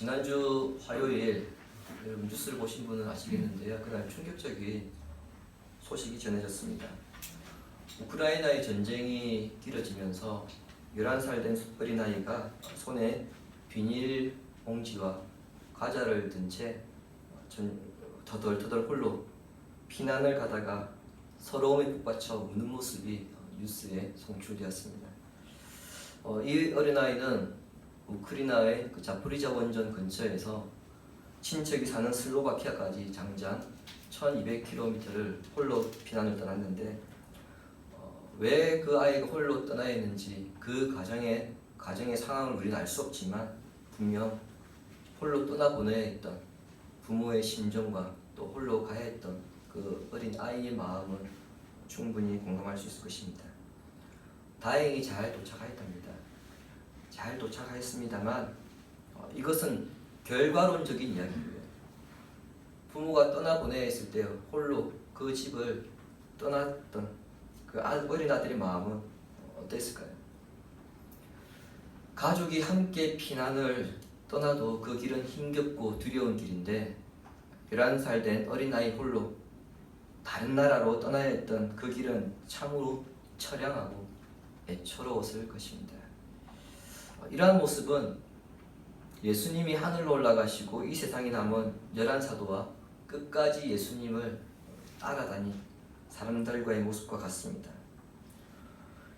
지난주 화요일 여러분 뉴스를 보신 분은 아시겠는데요. 그날 충격적인 소식이 전해졌습니다. 우크라이나의 전쟁이 길어지면서 11살 된 어린아이가 손에 비닐 봉지와 과자를 든 채 터덜터덜 홀로 피난을 가다가 서러움에 북받쳐 우는 모습이 뉴스에 송출되었습니다. 이 어린아이는 우크라이나의 자포리자 원전 근처에서 친척이 사는 슬로바키아까지 장장 1200km를 홀로 피난을 떠났는데 왜 그 아이가 홀로 떠나야 했는지 그 가정의 상황을 우리는 알 수 없지만 분명 홀로 떠나보내야 했던 부모의 심정과 또 홀로 가야 했던 그 어린 아이의 마음을 충분히 공감할 수 있을 것입니다. 다행히 잘 도착하였답니다. 잘 도착하였습니다만 이것은 결과론적인 이야기고요. 부모가 떠나보내야 했을 때 홀로 그 집을 떠났던 그 어린 아들의 마음은 어땠을까요? 가족이 함께 피난을 떠나도 그 길은 힘겹고 두려운 길인데 11살 된 어린아이 홀로 다른 나라로 떠나야 했던 그 길은 참으로 처량하고 애처로웠을 것입니다. 이러한 모습은 예수님이 하늘로 올라가시고 이 세상에 남은 11사도와 끝까지 예수님을 따라다닌 사람들과의 모습과 같습니다.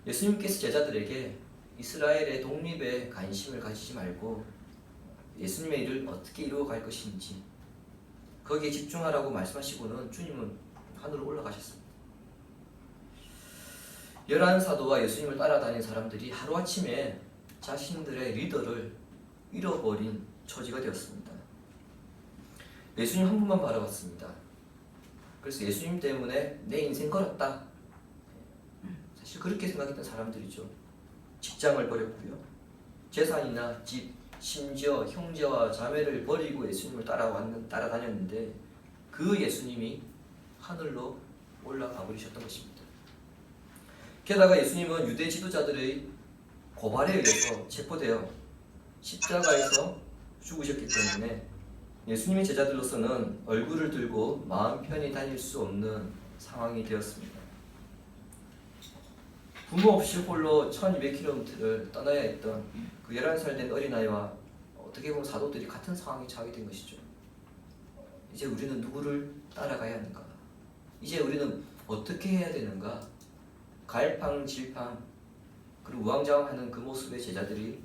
예수님께서 제자들에게 이스라엘의 독립에 관심을 가지지 말고 예수님의 일을 어떻게 이루어갈 것인지 거기에 집중하라고 말씀하시고는 주님은 하늘로 올라가셨습니다. 11사도와 예수님을 따라다닌 사람들이 하루아침에 자신들의 리더를 잃어버린 처지가 되었습니다. 예수님 한 분만 바라봤습니다. 그래서 예수님 때문에 내 인생 걸었다. 사실 그렇게 생각했던 사람들이죠. 직장을 버렸고요. 재산이나 집, 심지어 형제와 자매를 버리고 예수님을 따라다녔는데 그 예수님이 하늘로 올라가 버리셨던 것입니다. 게다가 예수님은 유대 지도자들의 고발에 의해서 체포되어 십자가에서 죽으셨기 때문에 예수님의 제자들로서는 얼굴을 들고 마음 편히 다닐 수 없는 상황이 되었습니다. 부모 없이 홀로 1200km를 떠나야 했던 그 11살 된 어린아이와 어떻게 보면 사도들이 같은 상황에 처하게 된 것이죠. 이제 우리는 누구를 따라가야 하는가? 이제 우리는 어떻게 해야 되는가? 갈팡질팡 그리고 우왕좌왕하는 그 모습의 제자들이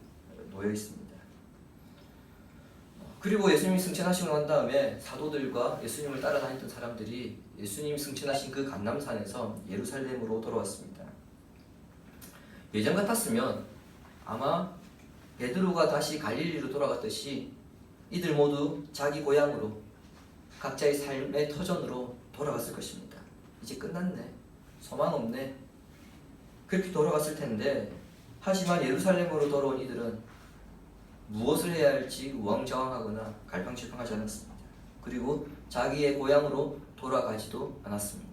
놓여 있습니다. 그리고 예수님이 승천하시고 난 다음에 사도들과 예수님을 따라다녔던 사람들이 예수님이 승천하신 그 감람산에서 예루살렘으로 돌아왔습니다. 예전 같았으면 아마 베드로가 다시 갈릴리로 돌아갔듯이 이들 모두 자기 고향으로 각자의 삶의 터전으로 돌아갔을 것입니다. 이제 끝났네. 소망 없네. 그렇게 돌아갔을 텐데 하지만 예루살렘으로 돌아온 이들은 무엇을 해야 할지 우왕좌왕하거나 갈팡질팡하지 않았습니다. 그리고 자기의 고향으로 돌아가지도 않았습니다.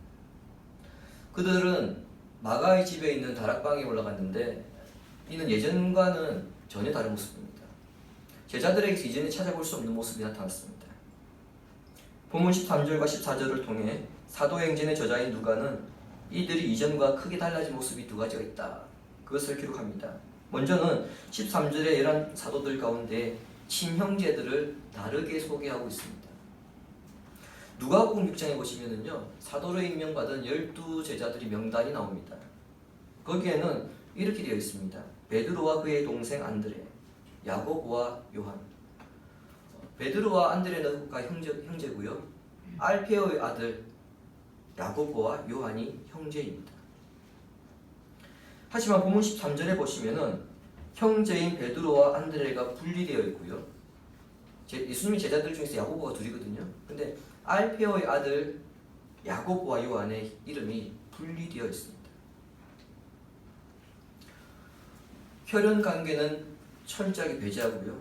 그들은 마가의 집에 있는 다락방에 올라갔는데 이는 예전과는 전혀 다른 모습입니다. 제자들에게서 이전에 찾아볼 수 없는 모습이 나타났습니다. 본문 13절과 14절을 통해 사도행전의 저자인 누가는 이들이 이전과 크게 달라진 모습이 두 가지가 있다. 그것을 기록합니다. 먼저는 13절의 11 사도들 가운데 친형제들을 다르게 소개하고 있습니다. 누가복음 6장에 보시면은요, 사도로 임명받은 12제자들이 명단이 나옵니다. 거기에는 이렇게 되어 있습니다. 베드로와 그의 동생 안드레, 야고보와 요한. 베드로와 안드레는 형제고요. 알페오의 아들 야고보와 요한이 형제입니다. 하지만 본문 13절에 보시면은 형제인 베드로와 안드레가 분리되어 있고요. 예수님의 제자들 중에서 야고보가 둘이거든요. 근데 알페오의 아들 야고보와 요한의 이름이 분리되어 있습니다. 혈연 관계는 철저하게 배제하고요.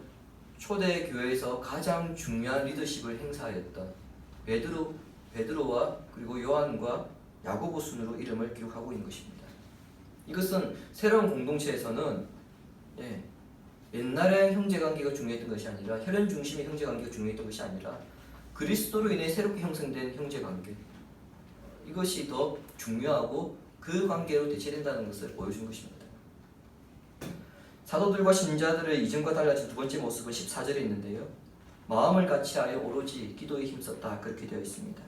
초대 교회에서 가장 중요한 리더십을 행사하였던 베드로와 그리고 요한과 야고보 순으로 이름을 기록하고 있는 것입니다. 이것은 새로운 공동체에서는 옛날에 형제관계가 중요했던 것이 아니라 혈연 중심의 형제관계가 중요했던 것이 아니라 그리스도로 인해 새롭게 형성된 형제관계, 이것이 더 중요하고 그 관계로 대체된다는 것을 보여준 것입니다. 사도들과 신자들의 이전과 달라진 두 번째 모습은 14절에 있는데요. 마음을 같이하여 오로지 기도에 힘썼다, 그렇게 되어 있습니다.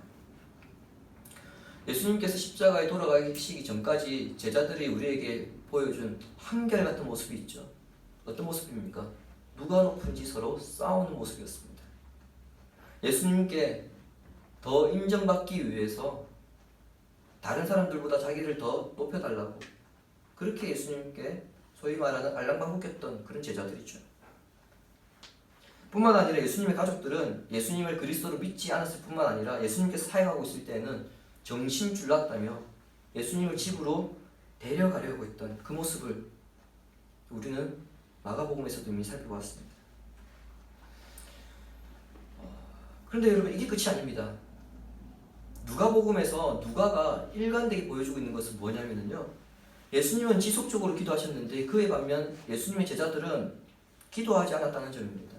예수님께서 십자가에 돌아가시기 전까지 제자들이 우리에게 보여준 한결같은 모습이 있죠. 어떤 모습입니까? 누가 높은지 서로 싸우는 모습이었습니다. 예수님께 더 인정받기 위해서 다른 사람들보다 자기를 더 높여달라고 그렇게 예수님께 소위 말하는 알랑방귀했던 그런 제자들이죠. 뿐만 아니라 예수님의 가족들은 예수님을 그리스도로 믿지 않았을 뿐만 아니라 예수님께서 사역하고 있을 때는 정신줄났다며 예수님을 집으로 데려가려고 했던 그 모습을 우리는 마가복음에서도 이미 살펴봤습니다. 그런데 여러분, 이게 끝이 아닙니다. 누가복음에서 누가가 일관되게 보여주고 있는 것은 뭐냐면요, 예수님은 지속적으로 기도하셨는데 그에 반면 예수님의 제자들은 기도하지 않았다는 점입니다.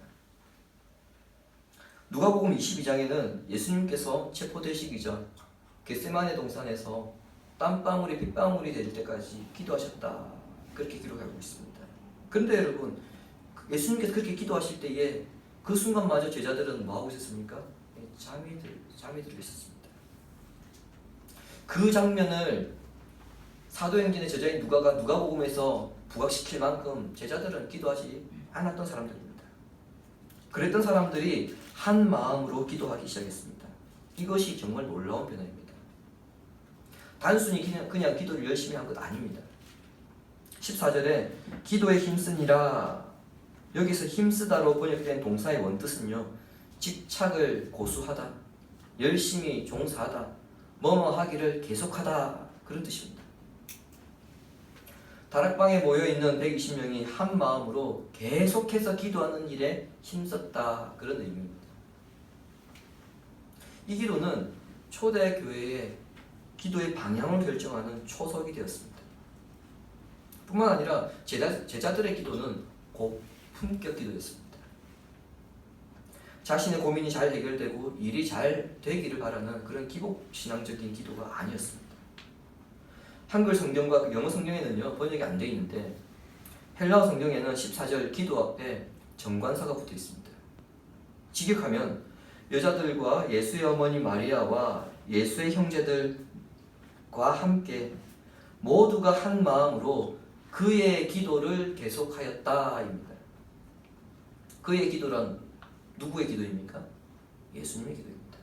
누가복음 22장에는 예수님께서 체포되시기 전 겟세마네 동산에서 땀방울이 핏방울이 될 때까지 기도하셨다, 그렇게 기록하고 있습니다. 그런데 여러분, 예수님께서 그렇게 기도하실 때에 그 순간마저 제자들은 뭐하고 있었습니까? 잠이 들고 있었습니다. 그 장면을 사도행전의 저자인 누가가 누가복음에서 부각시킬 만큼 제자들은 기도하지 않았던 사람들입니다. 그랬던 사람들이 한 마음으로 기도하기 시작했습니다. 이것이 정말 놀라운 변화입니다. 단순히 그냥 기도를 열심히 한 것 아닙니다. 14절에 기도에 힘쓰니라, 여기서 힘쓰다로 번역된 동사의 원뜻은요, 집착을 고수하다, 열심히 종사하다, 뭐뭐 하기를 계속하다, 그런 뜻입니다. 다락방에 모여있는 120명이 한 마음으로 계속해서 기도하는 일에 힘썼다, 그런 의미입니다. 이 기도는 초대 교회의 기도의 방향을 결정하는 초석이 되었습니다. 뿐만 아니라 제자들의 기도는 고품격 기도였습니다. 자신의 고민이 잘 해결되고 일이 잘 되기를 바라는 그런 기복신앙적인 기도가 아니었습니다. 한글 성경과 영어 성경에는요, 번역이 안 되어 있는데 헬라어 성경에는 14절 기도 앞에 정관사가 붙어 있습니다. 직역하면 여자들과 예수의 어머니 마리아와 예수의 형제들과 함께 모두가 한 마음으로 그의 기도를 계속하였다입니다. 그의 기도란 누구의 기도입니까? 예수님의 기도입니다.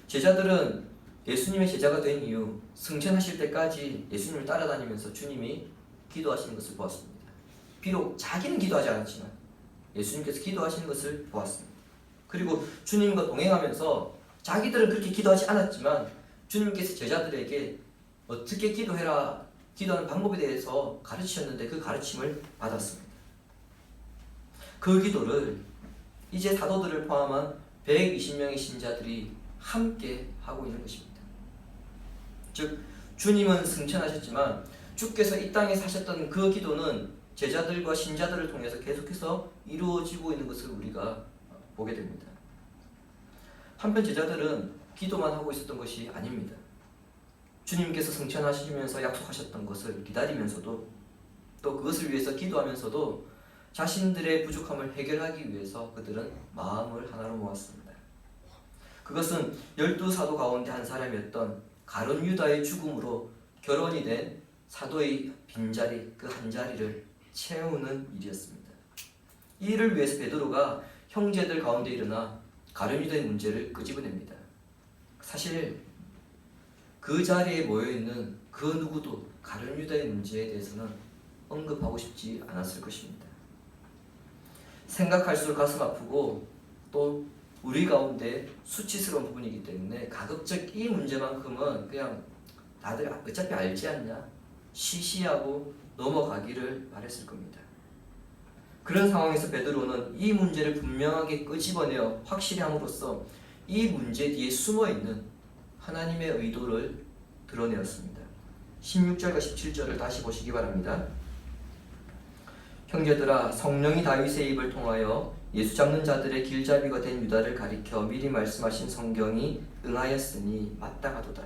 제자들은 예수님의 제자가 된 이후 승천하실 때까지 예수님을 따라다니면서 주님이 기도하시는 것을 보았습니다. 비록 자기는 기도하지 않았지만 예수님께서 기도하시는 것을 보았습니다. 그리고 주님과 동행하면서 자기들은 그렇게 기도하지 않았지만 주님께서 제자들에게 어떻게 기도해라, 기도하는 방법에 대해서 가르치셨는데 그 가르침을 받았습니다. 그 기도를 이제 사도들을 포함한 120명의 신자들이 함께 하고 있는 것입니다. 즉, 주님은 승천하셨지만 주께서 이 땅에 사셨던 그 기도는 제자들과 신자들을 통해서 계속해서 이루어지고 있는 것을 우리가 보게 됩니다. 한편 제자들은 기도만 하고 있었던 것이 아닙니다. 주님께서 승천하시면서 약속하셨던 것을 기다리면서도 또 그것을 위해서 기도하면서도 자신들의 부족함을 해결하기 위해서 그들은 마음을 하나로 모았습니다. 그것은 12사도 가운데 한 사람이었던 가룟 유다의 죽음으로 결혼이 된 사도의 빈자리, 그 한 자리를 채우는 일이었습니다. 이 일을 위해서 베드로가 형제들 가운데 일어나 가룟 유다의 문제를 끄집어냅니다. 사실 그 자리에 모여있는 그 누구도 가룟 유다의 문제에 대해서는 언급하고 싶지 않았을 것입니다. 생각할수록 가슴 아프고 또 우리 가운데 수치스러운 부분이기 때문에 가급적 이 문제만큼은 그냥 다들 어차피 알지 않냐, 시시하고 넘어가기를 바랬을 겁니다. 그런 상황에서 베드로는 이 문제를 분명하게 끄집어내어 확실히 함으로써 이 문제 뒤에 숨어있는 하나님의 의도를 드러내었습니다. 16절과 17절을 다시 보시기 바랍니다. 형제들아, 성령이 다윗의 입을 통하여 예수 잡는 자들의 길잡이가 된 유다를 가리켜 미리 말씀하신 성경이 응하였으니 마땅하도다.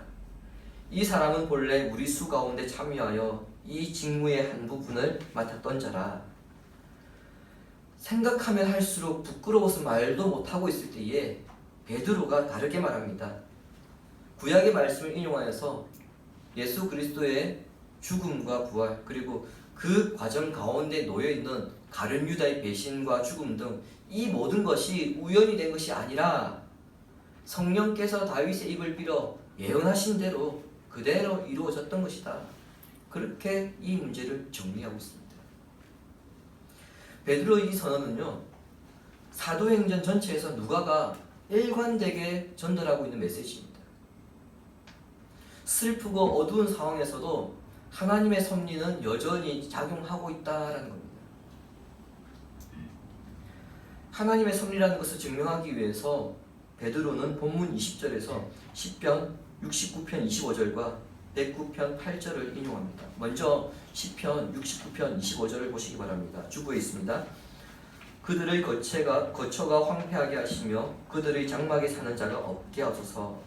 이 사람은 본래 우리 수 가운데 참여하여 이 직무의 한 부분을 맡았던 자라. 생각하면 할수록 부끄러워서 말도 못하고 있을 때에 베드로가 다르게 말합니다. 구약의 말씀을 인용하여서 예수 그리스도의 죽음과 부활, 그리고 그 과정 가운데 놓여있는 가룟 유다의 배신과 죽음 등 이 모든 것이 우연이 된 것이 아니라 성령께서 다윗의 입을 빌어 예언하신 대로 그대로 이루어졌던 것이다. 그렇게 이 문제를 정리하고 있습니다. 베드로의 이 선언은요, 사도행전 전체에서 누가가 일관되게 전달하고 있는 메시지입니다. 슬프고 어두운 상황에서도 하나님의 섭리는 여전히 작용하고 있다라는 겁니다. 하나님의 섭리라는 것을 증명하기 위해서 베드로는 본문 20절에서 시편 69편 25절과 109편 8절을 인용합니다. 먼저 시편 69편 25절을 보시기 바랍니다. 주부에 있습니다. 그들의 거처가 황폐하게 하시며 그들의 장막에 사는 자가 없게 하소서.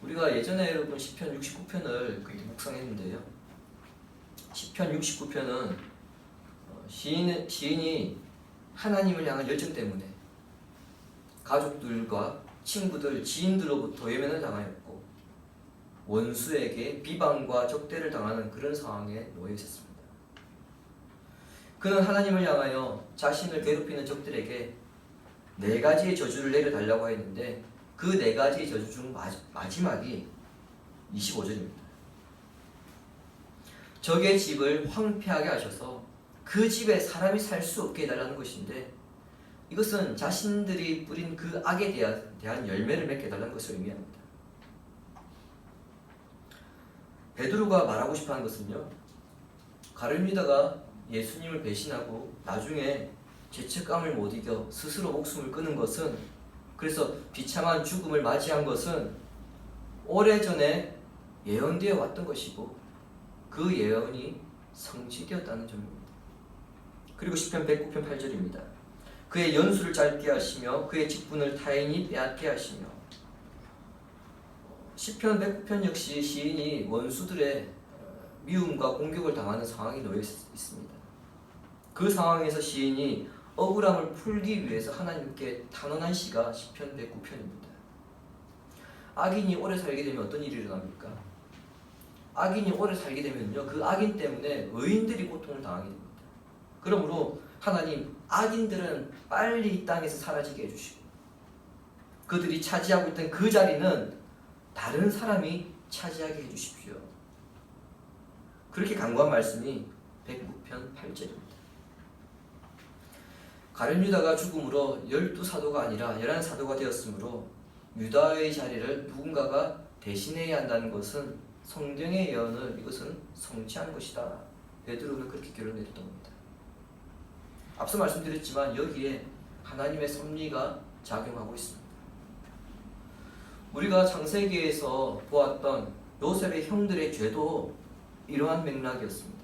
우리가 예전에 여러분 시편 69편을 묵상했는데요. 시편 69편은 시인이 하나님을 향한 열정 때문에 가족들과 친구들, 지인들로부터 외면을 당하였고 원수에게 비방과 적대를 당하는 그런 상황에 놓여 있었습니다. 그는 하나님을 향하여 자신을 괴롭히는 적들에게 4가지의 저주를 내려달라고 하였는데 그 4가지의 저주 중 마지막이 25절입니다. 적의 집을 황폐하게 하셔서 그 집에 사람이 살 수 없게 해달라는 것인데, 이것은 자신들이 뿌린 그 악에 대한 열매를 맺게 해달라는 것을 의미합니다. 베드로가 말하고 싶어하는 것은요, 가룟 유다가 예수님을 배신하고 나중에 죄책감을 못 이겨 스스로 목숨을 끊은 것은, 그래서 비참한 죽음을 맞이한 것은 오래전에 예언되어 왔던 것이고 그 예언이 성취되었다는 점입니다. 그리고 시편 109편 8절입니다. 그의 연수를 짧게 하시며 그의 직분을 타인이 빼앗게 하시며. 시편 109편 역시 시인이 원수들의 미움과 공격을 당하는 상황이 놓여 있습니다. 그 상황에서 시인이 억울함을 풀기 위해서 하나님께 탄원한 시가 시편 109편입니다. 악인이 오래 살게 되면 어떤 일이 일어납니까? 악인이 오래 살게 되면요, 그 악인 때문에 의인들이 고통을 당하게 됩니다. 그러므로 하나님, 악인들은 빨리 이 땅에서 사라지게 해주시고 그들이 차지하고 있던 그 자리는 다른 사람이 차지하게 해주십시오. 그렇게 간구한 말씀이 109편 8절입니다. 가룟 유다가 죽음으로 12사도가 아니라 11사도가 되었으므로 유다의 자리를 누군가가 대신해야 한다는 것은 성경의 예언을 이것은 성취한 것이다. 베드로는 그렇게 결론 내렸던 겁니다. 앞서 말씀드렸지만 여기에 하나님의 섭리가 작용하고 있습니다. 우리가 창세기에서 보았던 요셉의 형들의 죄도 이러한 맥락이었습니다.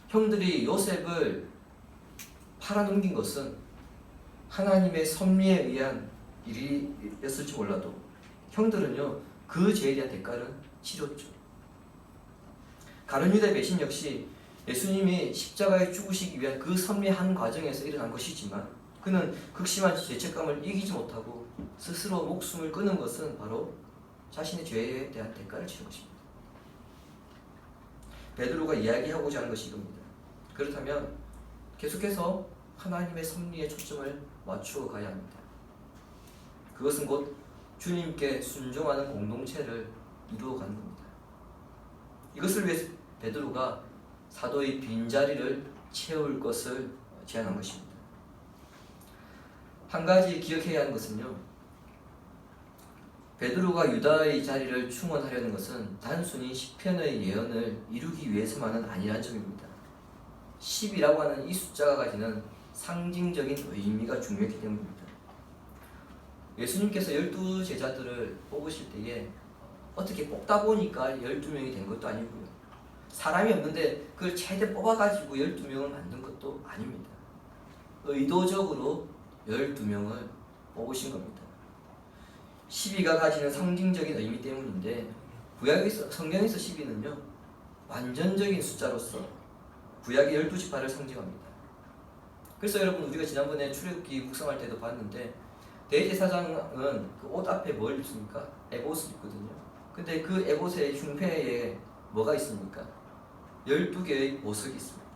형들이 요셉을 팔아넘긴 것은 하나님의 섭리에 의한 일이었을지 몰라도 형들은요, 그 죄에 대한 대가를 치렀죠. 가룟 유다의 배신 역시 예수님이 십자가에 죽으시기 위한 그 섭리한 과정에서 일어난 것이지만 그는 극심한 죄책감을 이기지 못하고 스스로 목숨을 끊은 것은 바로 자신의 죄에 대한 대가를 치른 것입니다. 베드로가 이야기하고자 하는 것이 이겁니다. 그렇다면 계속해서 하나님의 섭리에 초점을 맞추어 가야 합니다. 그것은 곧 주님께 순종하는 공동체를 이루어가는 겁니다. 이것을 위해서 베드로가 사도의 빈자리를 채울 것을 제안한 것입니다. 한 가지 기억해야 하는 것은요, 베드로가 유다의 자리를 충원하려는 것은 단순히 시편의 예언을 이루기 위해서만은 아니라는 점입니다. 10이라고 하는 이 숫자가 가지는 상징적인 의미가 중요했기 때문입니다. 예수님께서 12제자들을 뽑으실 때에 어떻게 뽑다 보니까 12명이 된 것도 아니고요. 사람이 없는데 그걸 최대 뽑아가지고 12명을 만든 것도 아닙니다. 의도적으로 12명을 뽑으신 겁니다. 12가 가지는 상징적인 의미 때문인데 구약에서 성경에서 12는요 완전적인 숫자로서 구약의 12지파를 상징합니다. 그래서 여러분 우리가 지난번에 출애굽기 묵상할 때도 봤는데 대제사장은 그 옷 앞에 뭘 입습니까? 에봇을 입거든요. 근데 그 에봇의 흉패에 뭐가 있습니까? 12개의 보석이 있습니다.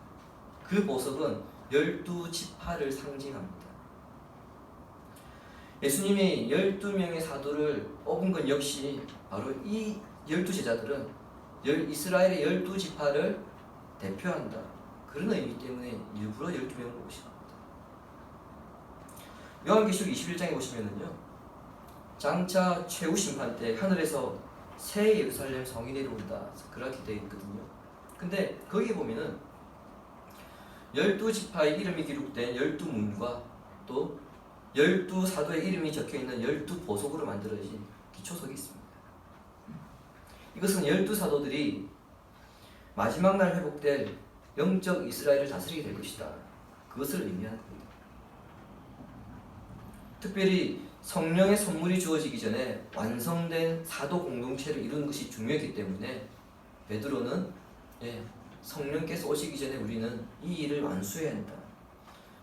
그 보석은 12지파를 상징합니다. 예수님이 12명의 사도를 뽑은 건 역시 바로 이 12제자들은 이스라엘의 12지파를 대표한다. 그런 의미 때문에 일부러 12명을 뽑으신 겁니다. 요한계시록 21장에 보시면은요, 장차 최후 심판 때 하늘에서 새 예루살렘 성이 내려온다. 그렇게 되어 있거든요. 근데 거기에 보면은 12지파의 이름이 기록된 12문과 또 12사도의 이름이 적혀있는 12보석으로 만들어진 기초석이 있습니다. 이것은 12사도들이 마지막 날 회복될 영적 이스라엘을 다스리게 될 것이다. 그것을 의미하는 겁니다. 특별히 성령의 선물이 주어지기 전에 완성된 사도 공동체를 이루는 것이 중요했기 때문에 베드로는 성령께서 오시기 전에 우리는 이 일을 완수해야 한다.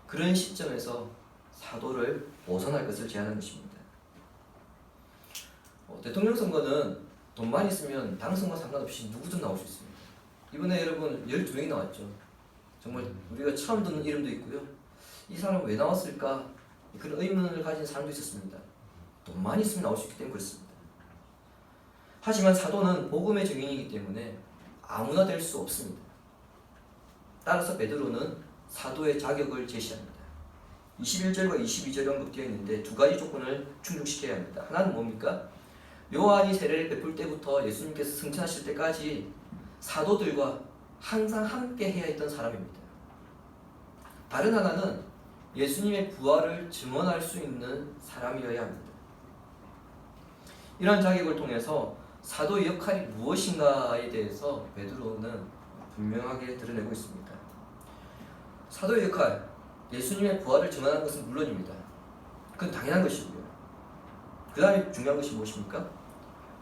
그런 시점에서 사도를 벗어날 것을 제안한 것입니다. 대통령 선거는 돈만 있으면 당선과 상관없이 누구든 나올 수 있습니다. 이번에 여러분 12명이 나왔죠. 정말 우리가 처음 듣는 이름도 있고요. 이 사람은 왜 나왔을까? 그런 의문을 가진 사람도 있었습니다. 돈만 있으면 나올 수 있기 때문에 그렇습니다. 하지만 사도는 복음의 증인이기 때문에 아무나 될 수 없습니다. 따라서 베드로는 사도의 자격을 제시합니다. 21절과 22절에 언급되어 있는데 두 가지 조건을 충족시켜야 합니다. 하나는 뭡니까? 요한이 세례를 베풀 때부터 예수님께서 승천하실 때까지 사도들과 항상 함께 해야 했던 사람입니다. 다른 하나는 예수님의 부활을 증언할 수 있는 사람이어야 합니다. 이런 자격을 통해서 사도의 역할이 무엇인가에 대해서 베드로는 분명하게 드러내고 있습니다. 사도의 역할, 예수님의 부활을 증언하는 것은 물론입니다. 그건 당연한 것이고요. 그 다음에 중요한 것이 무엇입니까?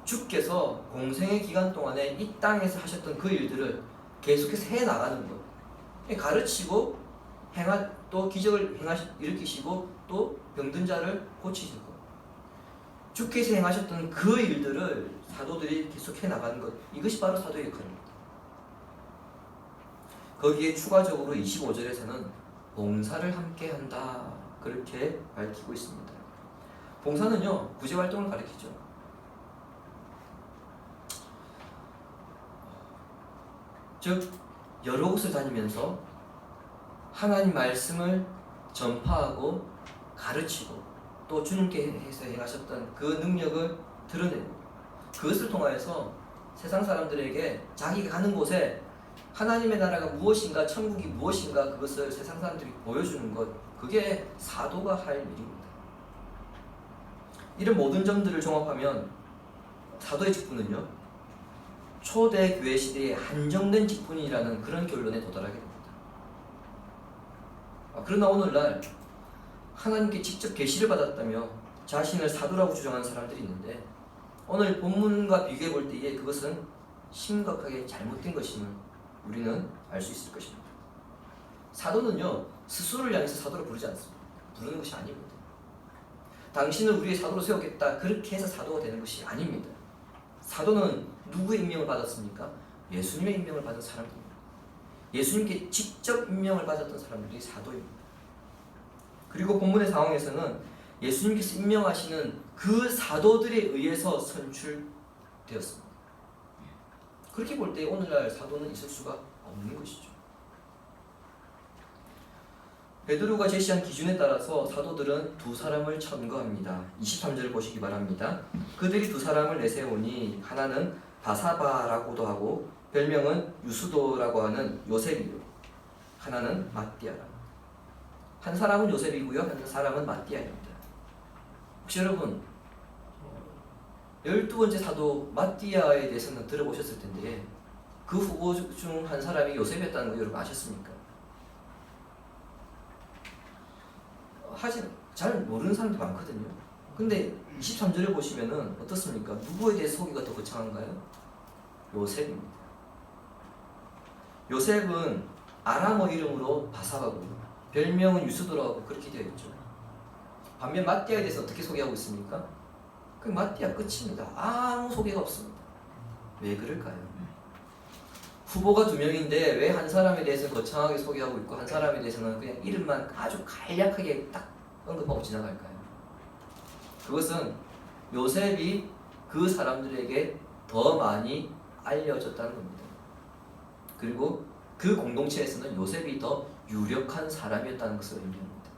주께서 공생의 기간 동안에 이 땅에서 하셨던 그 일들을 계속해서 해나가는 것. 가르치고 또 기적을 일으키시고 또 병든 자를 고치시고 주께서 행하셨던 그 일들을 사도들이 계속 해나가는 것. 이것이 바로 사도의 역할입니다. 거기에 추가적으로 25절에서는 봉사를 함께 한다. 그렇게 밝히고 있습니다. 봉사는요, 구제활동을 가리키죠. 즉, 여러 곳을 다니면서 하나님 말씀을 전파하고 가르치고 또 주님께서 행하셨던 그 능력을 드러내고 그것을 통하여서 세상 사람들에게 자기가 가는 곳에 하나님의 나라가 무엇인가, 천국이 무엇인가 그것을 세상 사람들이 보여주는 것, 그게 사도가 할 일입니다. 이런 모든 점들을 종합하면 사도의 직분은요, 초대 교회 시대에 한정된 직분이라는 그런 결론에 도달하게 됩니다. 그러나 오늘날 하나님께 직접 계시를 받았다며 자신을 사도라고 주장하는 사람들이 있는데 오늘 본문과 비교해 볼 때에 그것은 심각하게 잘못된 것임을 우리는 알 수 있을 것입니다. 사도는요, 스스로를 향해서 사도를 부르지 않습니다. 부르는 것이 아닙니다. 당신을 우리의 사도로 세우겠다 그렇게 해서 사도가 되는 것이 아닙니다. 사도는 누구의 임명을 받았습니까? 예수님의 임명을 받은 사람들입니다. 예수님께 직접 임명을 받았던 사람들이 사도입니다. 그리고 본문의 상황에서는 예수님께서 임명하시는 그 사도들에 의해서 선출되었습니다. 그렇게 볼 때 오늘날 사도는 있을 수가 없는 것이죠. 베드로가 제시한 기준에 따라서 사도들은 두 사람을 첨거합니다. 23절을 보시기 바랍니다. 그들이 두 사람을 내세우니 하나는 바사바라고도 하고 별명은 유수도라고 하는 요셉이요, 하나는 마띠아라. 한 사람은 요셉이고요, 한 사람은 마띠아입니다. 혹시 여러분 12번째 사도 마띠아에 대해서는 들어보셨을 텐데 그 후보 중 한 사람이 요셉이었다는 거 여러분 아셨습니까? 하지 잘 모르는 사람도 많거든요. 근데 23절에 보시면은 어떻습니까? 누구에 대해 소개가 더 거창한가요? 요셉입니다. 요셉은 아람어 이름으로 바사바고 별명은 유스도라고 그렇게 되어 있죠. 반면 마띠아에 대해서 어떻게 소개하고 있습니까? 그 마띠아 끝입니다. 아무 소개가 없습니다. 왜 그럴까요? 후보가 두 명인데 왜 한 사람에 대해서는 거창하게 소개하고 있고 한 사람에 대해서는 그냥 이름만 아주 간략하게 딱 언급하고 지나갈까요? 그것은 요셉이 그 사람들에게 더 많이 알려졌다는 겁니다. 그리고 그 공동체에서는 요셉이 더 유력한 사람이었다는 것을 의미합니다.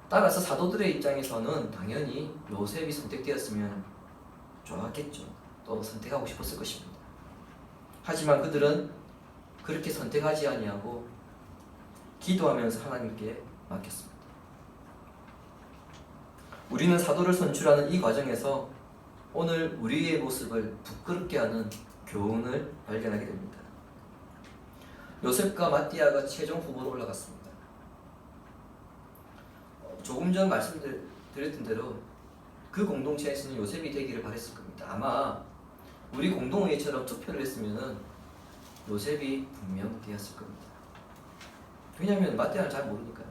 따라서 사도들의 입장에서는 당연히 요셉이 선택되었으면 좋았겠죠. 또 선택하고 싶었을 것입니다. 하지만 그들은 그렇게 선택하지 아니하고 기도하면서 하나님께 맡겼습니다. 우리는 사도를 선출하는 이 과정에서 오늘 우리의 모습을 부끄럽게 하는 교훈을 발견하게 됩니다. 요셉과 마띠아가 최종 후보로 올라갔습니다. 조금 전 말씀드렸던 대로 그 공동체에서는 요셉이 되기를 바랬을 겁니다. 아마 우리 공동회의처럼 투표를 했으면 요셉이 분명 되었을 겁니다. 왜냐하면 마띠아는 잘 모르니까요.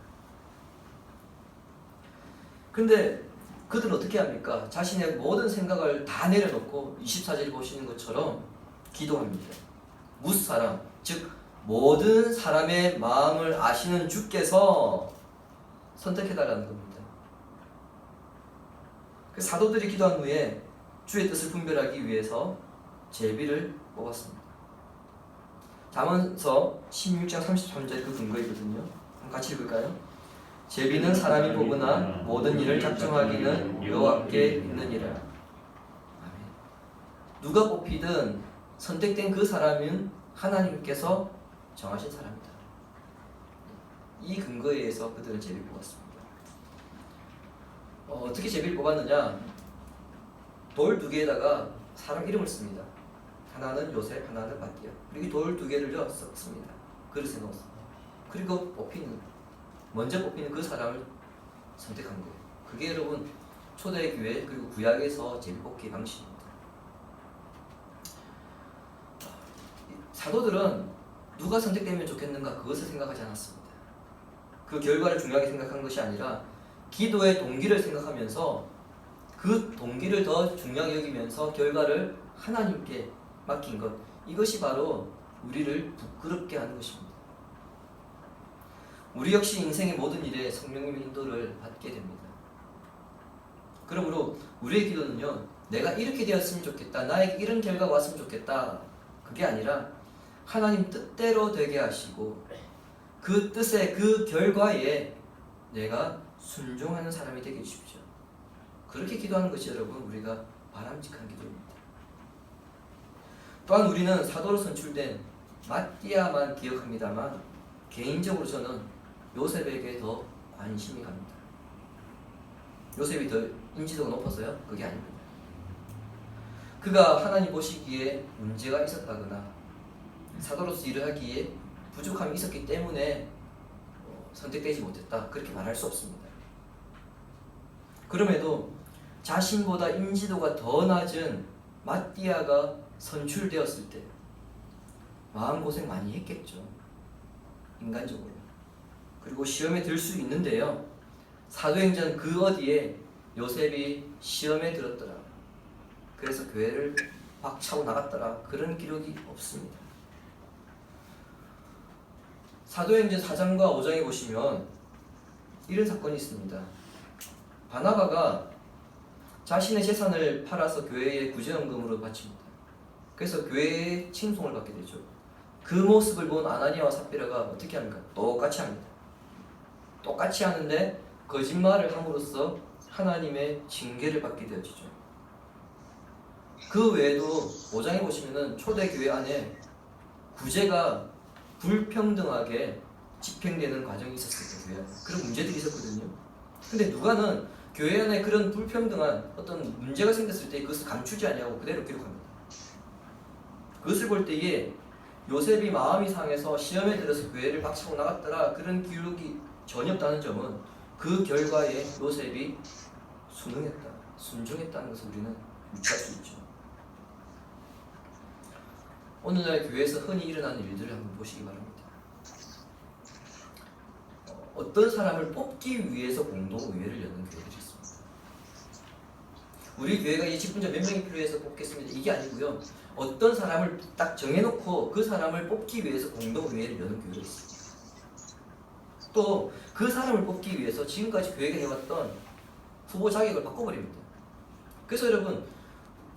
근데 그들은 어떻게 합니까? 자신의 모든 생각을 다 내려놓고 24절 보시는 것처럼 기도합니다. 무사람, 즉 모든 사람의 마음을 아시는 주께서 선택해달라는 겁니다. 그 사도들이 기도한 후에 주의 뜻을 분별하기 위해서 제비를 뽑았습니다. 잠언서 16장 33절 그 근거이거든요. 같이 읽을까요? 제비는 사람이 뽑으나 모든 일을 작정하기는 여호와께 있느니라. 아멘. 누가 뽑히든 선택된 그 사람은 하나님께서 정하신 사람이다. 이 근거에 의해서 그들은 제비를 뽑았습니다. 어떻게 제비를 뽑았느냐? 돌 두 개에다가 사람 이름을 씁니다. 하나는 요셉, 하나는 마띠아. 그리고 돌 두 개를 씁니다. 그릇에 넣었습니다. 그리고 먼저 뽑히는 그 사람을 선택한 거예요. 그게 여러분 초대교회 그리고 구약에서 제비 뽑기 방식입니다. 사도들은 누가 선택되면 좋겠는가 그것을 생각하지 않았습니다. 그 결과를 중요하게 생각한 것이 아니라 기도의 동기를 생각하면서 그 동기를 더 중요하게 여기면서 결과를 하나님께 맡긴 것, 이것이 바로 우리를 부끄럽게 하는 것입니다. 우리 역시 인생의 모든 일에 성령님의 인도를 받게 됩니다. 그러므로 우리의 기도는요, 내가 이렇게 되었으면 좋겠다, 나에게 이런 결과가 왔으면 좋겠다, 그게 아니라 하나님 뜻대로 되게 하시고 그 뜻의 그 결과에 내가 순종하는 사람이 되게 해주십시오. 그렇게 기도하는 것이 여러분 우리가 바람직한 기도입니다. 또한 우리는 사도로 선출된 마띠아만 기억합니다만 개인적으로 저는 요셉에게 더 관심이 갑니다. 요셉이 더 인지도가 높아서요? 그게 아닙니다. 그가 하나님 보시기에 문제가 있었다거나 사도로서 일을 하기에 부족함이 있었기 때문에 선택되지 못했다, 그렇게 말할 수 없습니다. 그럼에도 자신보다 인지도가 더 낮은 마띠아가 선출되었을 때 마음고생 많이 했겠죠. 인간적으로. 그리고 시험에 들 수 있는데요, 사도행전 그 어디에 요셉이 시험에 들었더라, 그래서 교회를 박차고 나갔더라, 그런 기록이 없습니다. 사도행전 4장과 5장에 보시면 이런 사건이 있습니다. 바나바가 자신의 재산을 팔아서 교회에 구제헌금으로 바칩니다. 그래서 교회에 칭송을 받게 되죠. 그 모습을 본 아나니아와 삽비라가 어떻게 합니까? 똑같이 합니다. 똑같이 하는데 거짓말을 함으로써 하나님의 징계를 받게 되어지죠. 그 외에도 5장에 보시면은 초대교회 안에 구제가 불평등하게 집행되는 과정이 있었을 거예요. 그런 문제들이 있었거든요. 근데 누가는 교회 안에 그런 불평등한 어떤 문제가 생겼을 때 그것을 감추지 아니하고 그대로 기록합니다. 그것을 볼 때에 요셉이 마음이 상해서 시험에 들어서 교회를 박차고 나갔더라 그런 기록이 전혀 없다는 점은 그 결과에 요셉이 순응했다, 순종했다는 것을 우리는 유추할 수 있죠. 오늘날 교회에서 흔히 일어나는 일들을 한번 보시기 바랍니다. 어떤 사람을 뽑기 위해서 공동의회를 여는 교회들이 있습니다. 우리 교회가 이 직분자 몇 명이 필요해서 뽑겠습니다, 이게 아니고요. 어떤 사람을 딱 정해놓고 그 사람을 뽑기 위해서 공동의회를 여는 교회가 있습니다. 또 그 사람을 뽑기 위해서 지금까지 교회가 해왔던 후보 자격을 바꿔버립니다. 그래서 여러분,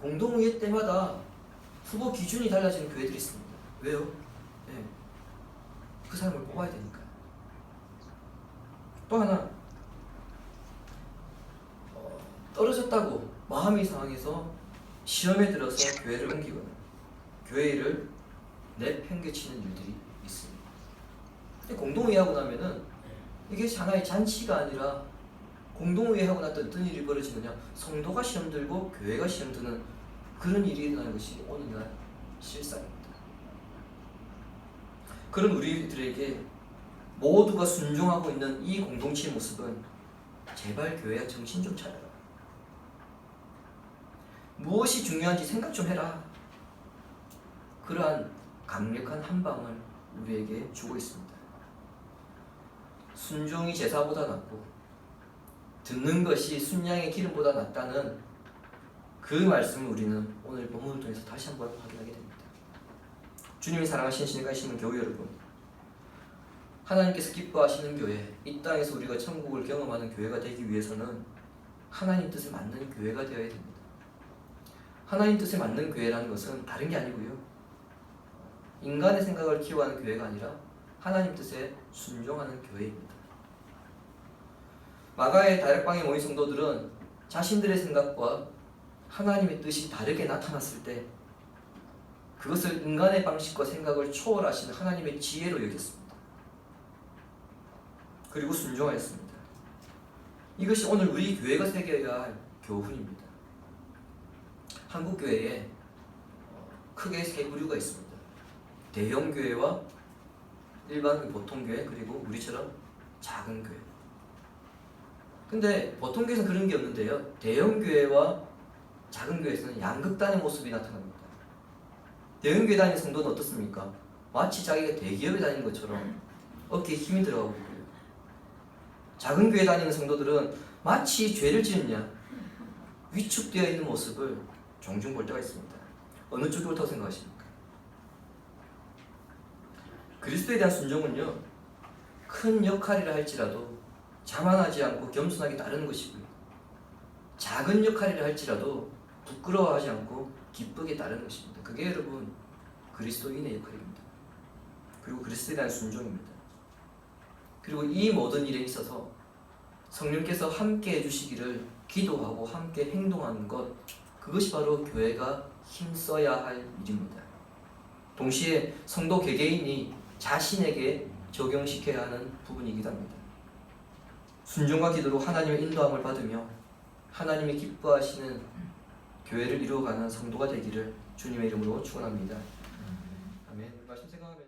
공동의회 때마다 후보 기준이 달라지는 교회들이 있습니다. 왜요? 네. 그 사람을 뽑아야 되니까. 또 하나, 떨어졌다고 마음이 상해서 시험에 들어서 교회를 옮기거나 교회를 내팽개치는 일들이 있습니다. 공동의회하고 나면은 이게 하나의 잔치가 아니라 공동의회하고 나면 어떤 일이 벌어지느냐, 성도가 시험 들고 교회가 시험 드는 그런 일이 일어나는 것이 오늘날 실상입니다. 그런 우리들에게 모두가 순종하고 있는 이 공동체의 모습은 제발 교회야 정신 좀 차려라. 무엇이 중요한지 생각 좀 해라. 그러한 강력한 한방을 우리에게 주고 있습니다. 순종이 제사보다 낫고 듣는 것이 순양의 기름보다 낫다는 그 말씀을 우리는 오늘 본문을 통해서 다시 한번 확인하게 됩니다. 주님이 사랑하시는 신실하신 교회 여러분, 하나님께서 기뻐하시는 교회, 이 땅에서 우리가 천국을 경험하는 교회가 되기 위해서는 하나님 뜻에 맞는 교회가 되어야 됩니다. 하나님 뜻에 맞는 교회라는 것은 다른 게 아니고요, 인간의 생각을 키워하는 교회가 아니라 하나님 뜻에 순종하는 교회입니다. 마가의 다락방에 모인 성도들은 자신들의 생각과 하나님의 뜻이 다르게 나타났을 때 그것을 인간의 방식과 생각을 초월하시는 하나님의 지혜로 여겼습니다. 그리고 순종하였습니다. 이것이 오늘 우리 교회가 새겨야 할 교훈입니다. 한국 교회에 크게 세 부류가 있습니다. 대형 교회와 일반 보통 교회, 그리고 우리처럼 작은 교회. 근데 보통 교회에서는 그런 게 없는데요, 대형 교회와 작은 교회에서는 양극단의 모습이 나타납니다. 대형 교회 다니는 성도는 어떻습니까? 마치 자기가 대기업에 다니는 것처럼 어깨에 힘이 들어가고 있고요. 작은 교회 다니는 성도들은 마치 죄를 지었냐 위축되어 있는 모습을 종종 볼 때가 있습니다. 어느 쪽이 옳다고 생각하십니까? 그리스도에 대한 순종은요, 큰 역할이라 할지라도 자만하지 않고 겸손하게 따르는 것이고요, 작은 역할이라 할지라도 부끄러워하지 않고 기쁘게 따르는 것입니다. 그게 여러분 그리스도인의 역할입니다. 그리고 그리스도에 대한 순종입니다. 그리고 이 모든 일에 있어서 성령께서 함께 해주시기를 기도하고 함께 행동하는 것, 그것이 바로 교회가 힘써야 할 일입니다. 동시에 성도 개개인이 자신에게 적용시켜야 하는 부분이기도 합니다. 순종과 기도로 하나님의 인도함을 받으며 하나님이 기뻐하시는 교회를 이루어가는 성도가 되기를 주님의 이름으로 축원합니다. 아멘. 말씀 생각하면